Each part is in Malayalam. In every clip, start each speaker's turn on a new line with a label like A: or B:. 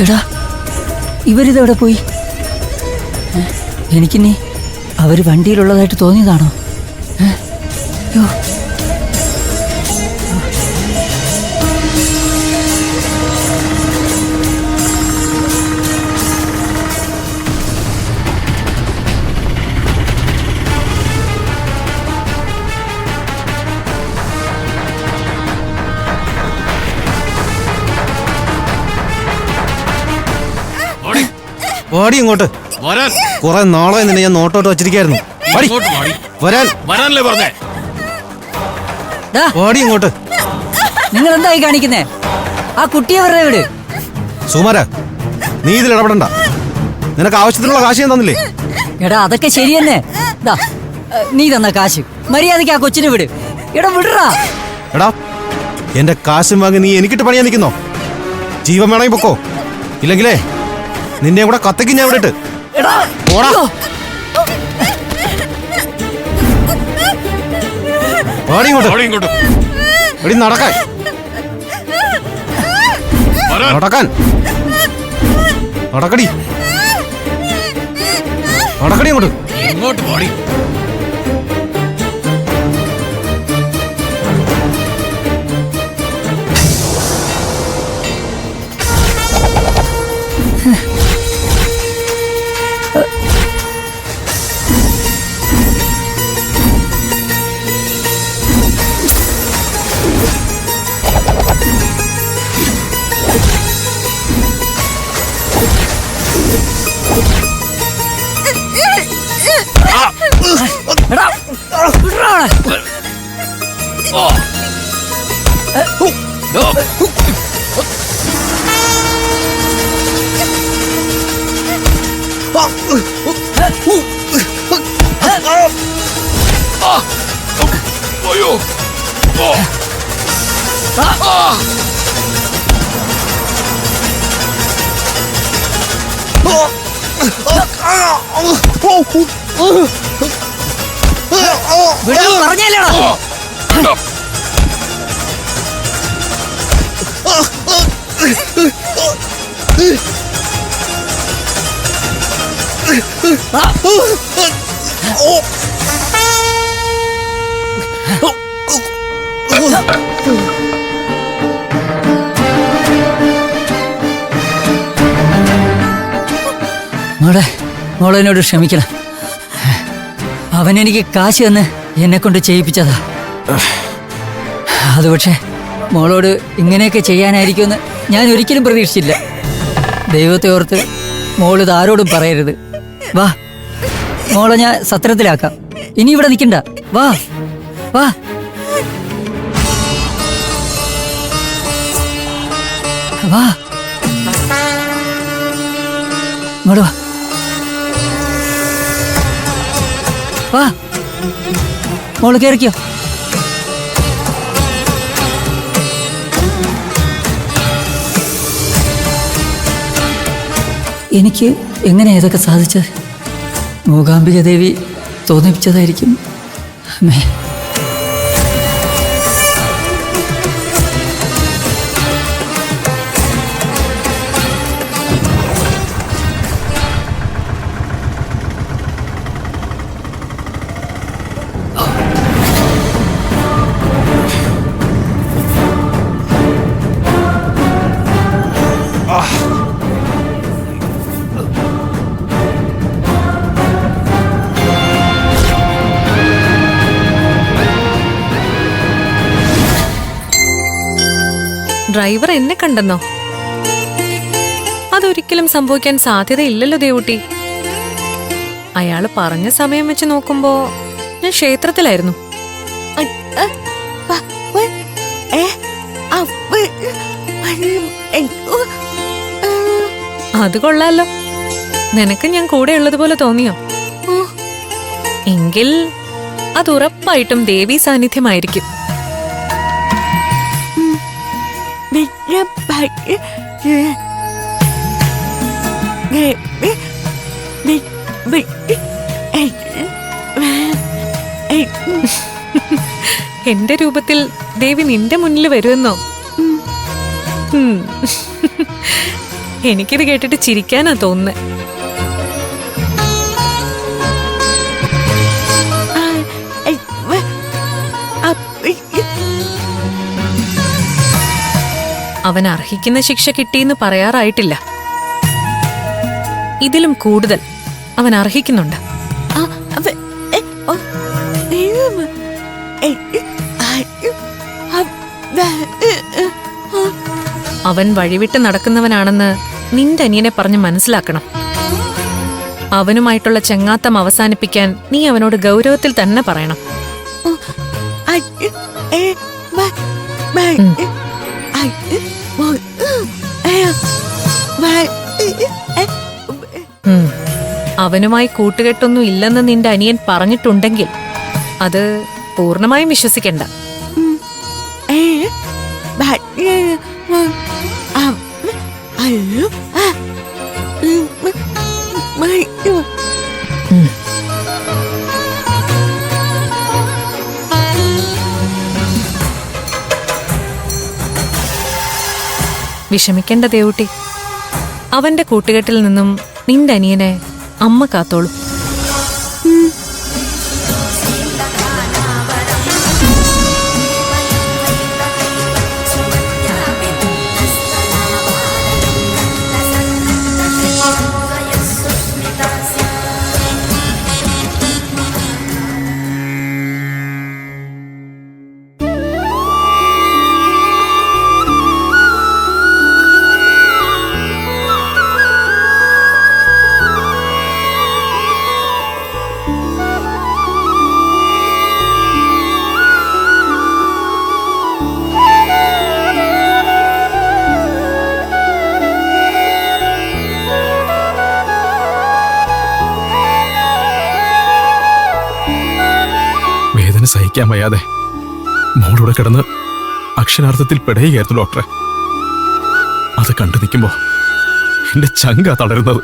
A: ചേടാ, ഇവരിതെവിടെ പോയി? എനിക്കിനി അവര് വണ്ടിയിലുള്ളതായിട്ട് തോന്നിയതാണോ? യോ
B: വാടി ഇങ്ങോട്ട്. കുറെ നാളെ നിന്നെ ഞാൻ നോട്ടോട്ട് വച്ചിരിക്കായിരുന്നു. വാടി ഇങ്ങോട്ട്.
A: നിങ്ങൾ എന്തായി കാണിക്കുന്നേ? ആ കുട്ടിയെ വെറുതെ വിട്.
B: സുമാര, നീ ഇതിൽ ഇടപെടണ്ട. നിനക്ക് ആവശ്യത്തിനുള്ള കാശ് ഞാൻ തന്നില്ലേ?
A: എടാ, അതൊക്കെ ശരി തന്നെ. നീ തന്ന കാശ് മര്യാദയ്ക്ക് ആ കൊച്ചിനെ വിട്. എടാ വിടറാ.
B: എടാ, എന്റെ കാശും വാങ്ങി നീ എനിക്കിട്ട് പണിയാൻ നിൽക്കുന്നോ? ജീവൻ വേണമെങ്കിൽ പൊക്കോ, ഇല്ലെങ്കിലേ നിന്നെ കൂടെ കത്തിക്ക് ഞാൻ വിടട്ട്. നടക്കാൻ നടക്കാൻ നടക്കടി നടക്കടി അങ്ങോട്ട്.
C: ഇങ്ങോട്ട് പോടി.
A: പറഞ്ഞല്ലോ. മോളെന്നോട് ക്ഷമിക്കണം. അവനെനിക്ക് കാശ് തന്ന് എന്നെ കൊണ്ട് ചെയ്യിപ്പിച്ചതാ. അത് പക്ഷേ മോളോട് ഇങ്ങനെയൊക്കെ ചെയ്യാനായിരിക്കുമെന്ന് ഞാൻ ഒരിക്കലും പ്രതീക്ഷിച്ചില്ല. ദൈവത്തെ ഓർത്ത് മോളിത് ആരോടും പറയരുത്. വാ, മോളെ ഞാൻ സത്രത്തിലാക്കാം. ഇനി ഇവിടെ നിൽക്കണ്ട. വാ വാ. വാ, ഇങ്ങോട്ട് വാ. വാ, മോള് കയറിക്കോ. എനിക്ക് എങ്ങനെ ഇതൊക്കെ സാധിച്ചത്? മൂകാംബിക ദേവി തോന്നിപ്പിച്ചതായിരിക്കും. അമ്മേ,
D: ഡ്രൈവർ എന്നെ കണ്ടെന്നോ? അതൊരിക്കലും സംഭവിക്കാൻ സാധ്യതയില്ലല്ലോ ദേവുട്ടി. അയാള് പറഞ്ഞ സമയം വെച്ച് നോക്കുമ്പോ ഞാൻ ക്ഷേത്രത്തിലായിരുന്നു. അത് കൊള്ളാലോ. നിനക്ക് ഞാൻ കൂടെ ഉള്ളതുപോലെ തോന്നിയോ? എങ്കിൽ അത് ഉറപ്പായിട്ടും ദേവി സാന്നിധ്യമായിരിക്കും. എന്റെ രൂപത്തിൽ ദേവി നിന്റെ മുന്നിൽ വരുമെന്നോ? എനിക്കിത് കേട്ടിട്ട് ചിരിക്കാനാ തോന്നുന്നത്. അവൻ അർഹിക്കുന്ന ശിക്ഷ കിട്ടിയെന്ന് പറയാറായിട്ടില്ല. ഇതിലും കൂടുതൽ അവൻ അർഹിക്കുന്നുണ്ട്. അവൻ വഴിവിട്ട് നടക്കുന്നവനാണെന്ന് നിന്റെ അനിയനെ പറഞ്ഞ് മനസ്സിലാക്കണം. അവനുമായിട്ടുള്ള ചെങ്ങാത്തം അവസാനിപ്പിക്കാൻ നീ അവനോട് ഗൗരവത്തിൽ തന്നെ പറയണം. അവനുമായി കൂട്ടുകെട്ടൊന്നും ഇല്ലെന്ന് നിന്റെ അനിയൻ പറഞ്ഞിട്ടുണ്ടെങ്കിൽ അത് പൂർണ്ണമായും വിശ്വസിക്കണ്ട. വിഷമിക്കേണ്ട ദേവുട്ടി. അവന്റെ കൂട്ടുകെട്ടിൽ നിന്നും നിന്റെ അനിയനെ അമ്മ കാത്തോളൂ.
C: സഹിക്കാൻ വയ്യാതെ മോളൂടെ കിടന്ന് അക്ഷരാർത്ഥത്തിൽ പെടുകയായിരുന്നു ഡോക്ടറെ. അത് കണ്ടു നിൽക്കുമ്പോ എന്റെ ചങ്ക തളരുന്നത്.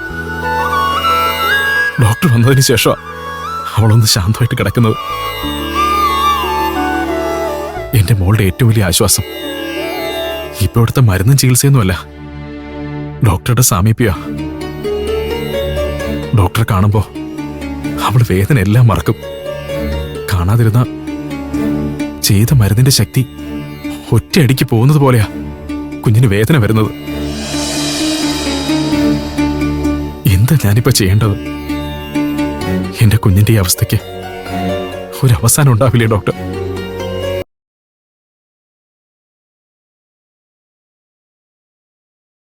C: ഡോക്ടർ വന്നതിന് ശേഷം അവളൊന്ന് ശാന്തമായിട്ട് കിടക്കുന്നത്. എന്റെ മോളുടെ ഏറ്റവും വലിയ ആശ്വാസം ഇപ്പോഴത്തെ മരുന്നും ചികിത്സയൊന്നുമല്ല, ഡോക്ടറുടെ സാമീപ്യ. ഡോക്ടറെ കാണുമ്പോ അവൾ വേദന എല്ലാം മറക്കും. കാണാതിരുന്ന ചെയ്ത മരുന്നിന്റെ ശക്തി ഒറ്റയടിക്ക് പോകുന്നത് പോലെയാ കുഞ്ഞിന് വേദന വരുന്നത്. എന്താ ഞാനിപ്പോ ചെയ്യേണ്ടത്? എന്റെ കുഞ്ഞിന്റെ ഈ അവസ്ഥയ്ക്ക് ഒരു അവസാനം ഉണ്ടാവില്ലേ ഡോക്ടർ?